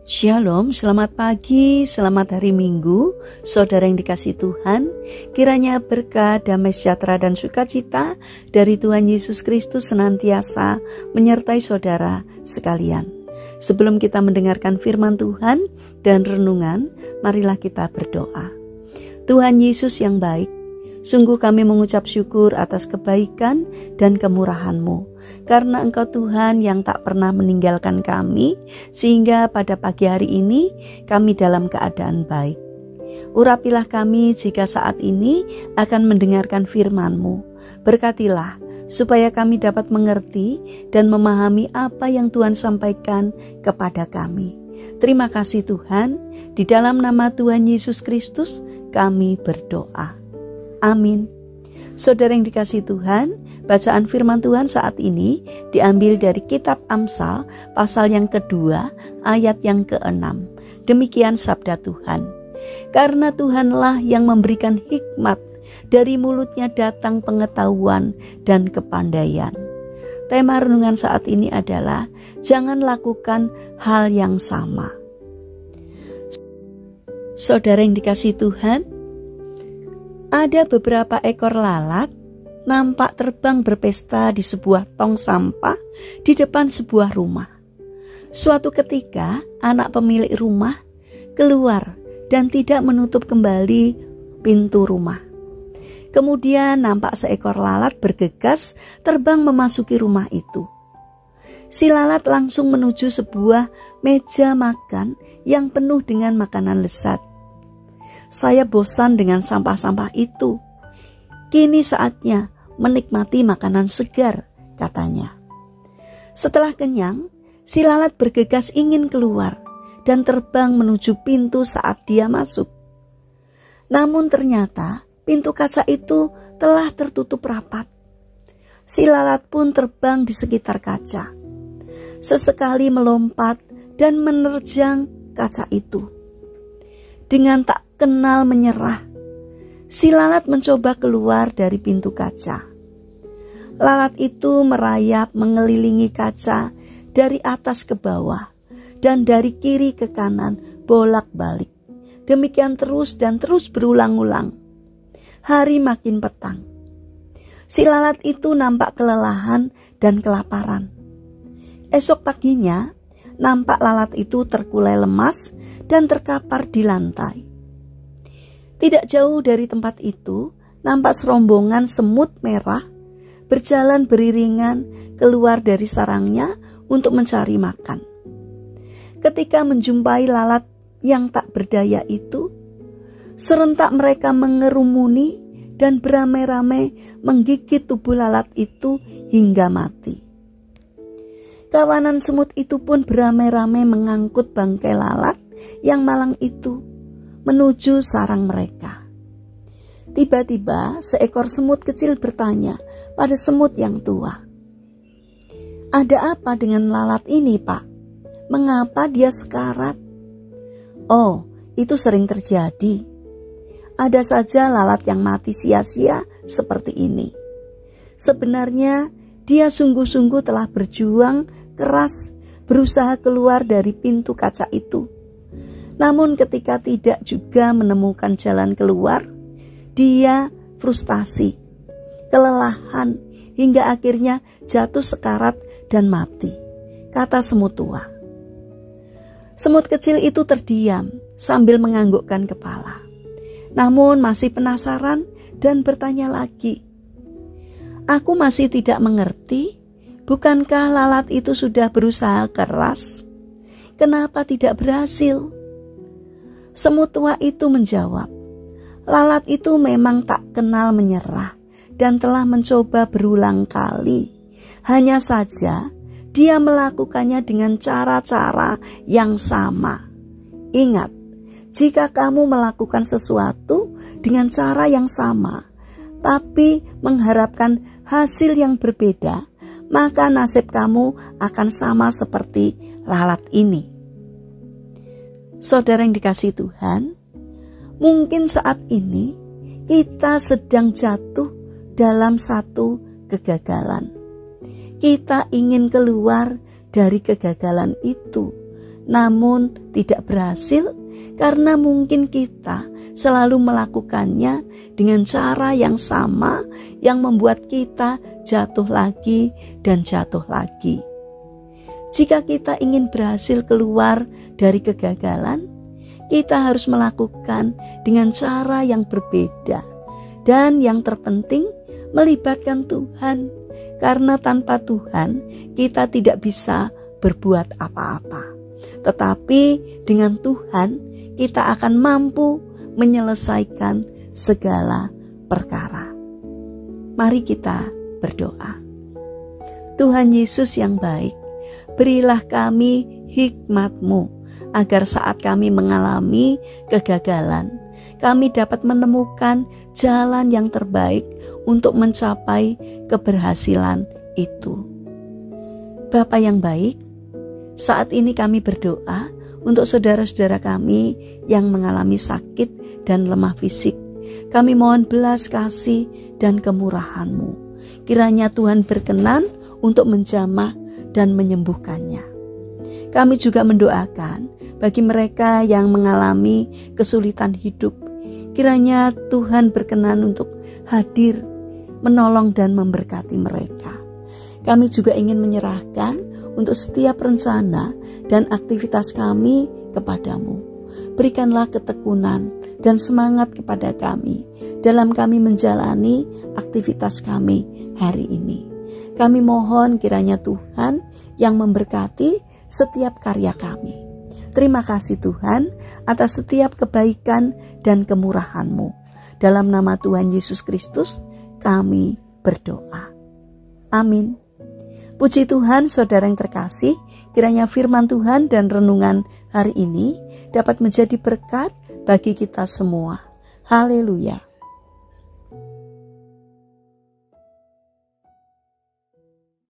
Shalom, selamat pagi, selamat hari Minggu, saudara yang dikasihi Tuhan. Kiranya berkah, damai sejahtera dan sukacita dari Tuhan Yesus Kristus senantiasa menyertai saudara sekalian. Sebelum kita mendengarkan firman Tuhan dan renungan, marilah kita berdoa. Tuhan Yesus yang baik, sungguh kami mengucap syukur atas kebaikan dan kemurahan-Mu. Karena Engkau Tuhan yang tak pernah meninggalkan kami, sehingga pada pagi hari ini kami dalam keadaan baik. Urapilah kami jika saat ini akan mendengarkan firman-Mu. Berkatilah supaya kami dapat mengerti dan memahami apa yang Tuhan sampaikan kepada kami. Terima kasih Tuhan, di dalam nama Tuhan Yesus Kristus kami berdoa. Amin. Saudara yang dikasihi Tuhan, bacaan firman Tuhan saat ini diambil dari kitab Amsal pasal yang kedua ayat yang ke-6. Demikian sabda Tuhan. Karena Tuhanlah yang memberikan hikmat, dari mulutnya datang pengetahuan dan kepandaian. Tema renungan saat ini adalah jangan lakukan hal yang sama. Saudara yang dikasihi Tuhan, ada beberapa ekor lalat nampak terbang berpesta di sebuah tong sampah di depan sebuah rumah. Suatu ketika, anak pemilik rumah keluar dan tidak menutup kembali pintu rumah. Kemudian nampak seekor lalat bergegas terbang memasuki rumah itu. Si lalat langsung menuju sebuah meja makan yang penuh dengan makanan lezat. Saya bosan dengan sampah-sampah itu. Kini saatnya menikmati makanan segar, katanya. Setelah kenyang, si lalat bergegas ingin keluar dan terbang menuju pintu saat dia masuk. Namun ternyata pintu kaca itu telah tertutup rapat. Si lalat pun terbang di sekitar kaca. Sesekali melompat dan menerjang kaca itu. Dengan tak kenal menyerah, si lalat mencoba keluar dari pintu kaca. Lalat itu merayap mengelilingi kaca dari atas ke bawah dan dari kiri ke kanan bolak-balik. Demikian terus dan terus berulang-ulang. Hari makin petang. Si lalat itu nampak kelelahan dan kelaparan. Esok paginya, nampak lalat itu terkulai lemas dan terkapar di lantai. Tidak jauh dari tempat itu, nampak serombongan semut merah berjalan beriringan keluar dari sarangnya untuk mencari makan. Ketika menjumpai lalat yang tak berdaya itu, serentak mereka mengerumuni dan beramai-ramai menggigit tubuh lalat itu hingga mati. Kawanan semut itu pun beramai-ramai mengangkut bangkai lalat yang malang itu menuju sarang mereka. Tiba-tiba seekor semut kecil bertanya pada semut yang tua, "Ada apa dengan lalat ini, Pak? Mengapa dia sekarat?" "Oh, itu sering terjadi. Ada saja lalat yang mati sia-sia seperti ini. Sebenarnya dia sungguh-sungguh telah berjuang keras berusaha keluar dari pintu kaca itu. Namun ketika tidak juga menemukan jalan keluar, dia frustasi, kelelahan, hingga akhirnya jatuh sekarat dan mati," kata semut tua. Semut kecil itu terdiam sambil menganggukkan kepala. Namun masih penasaran dan bertanya lagi, "Aku masih tidak mengerti, bukankah lalat itu sudah berusaha keras? Kenapa tidak berhasil?" Semut tua itu menjawab, "Lalat itu memang tak kenal menyerah dan telah mencoba berulang kali. Hanya saja dia melakukannya dengan cara-cara yang sama. Ingat, jika kamu melakukan sesuatu dengan cara yang sama, tapi mengharapkan hasil yang berbeda, maka nasib kamu akan sama seperti lalat ini." Saudara yang dikasihi Tuhan, mungkin saat ini kita sedang jatuh dalam satu kegagalan. Kita ingin keluar dari kegagalan itu, namun tidak berhasil karena mungkin kita selalu melakukannya dengan cara yang sama yang membuat kita jatuh lagi dan jatuh lagi. Jika kita ingin berhasil keluar dari kegagalan, kita harus melakukan dengan cara yang berbeda. Dan yang terpenting, melibatkan Tuhan. Karena tanpa Tuhan, kita tidak bisa berbuat apa-apa. Tetapi dengan Tuhan, kita akan mampu menyelesaikan segala perkara. Mari kita berdoa. Tuhan Yesus yang baik, berilah kami hikmat-Mu agar saat kami mengalami kegagalan, kami dapat menemukan jalan yang terbaik untuk mencapai keberhasilan itu. Bapa yang baik, saat ini kami berdoa untuk saudara-saudara kami yang mengalami sakit dan lemah fisik. Kami mohon belas kasih dan kemurahan-Mu. Kiranya Tuhan berkenan untuk menjamah dan menyembuhkannya. Kami juga mendoakan bagi mereka yang mengalami kesulitan hidup. Kiranya Tuhan berkenan untuk hadir, menolong dan memberkati mereka. Kami juga ingin menyerahkan untuk setiap rencana dan aktivitas kami kepadamu. Berikanlah ketekunan dan semangat kepada kami dalam kami menjalani aktivitas kami hari ini. Kami mohon kiranya Tuhan yang memberkati setiap karya kami. Terima kasih Tuhan atas setiap kebaikan dan kemurahan-Mu. Dalam nama Tuhan Yesus Kristus kami berdoa. Amin. Puji Tuhan, saudara yang terkasih, kiranya firman Tuhan dan renungan hari ini dapat menjadi berkat bagi kita semua. Haleluya.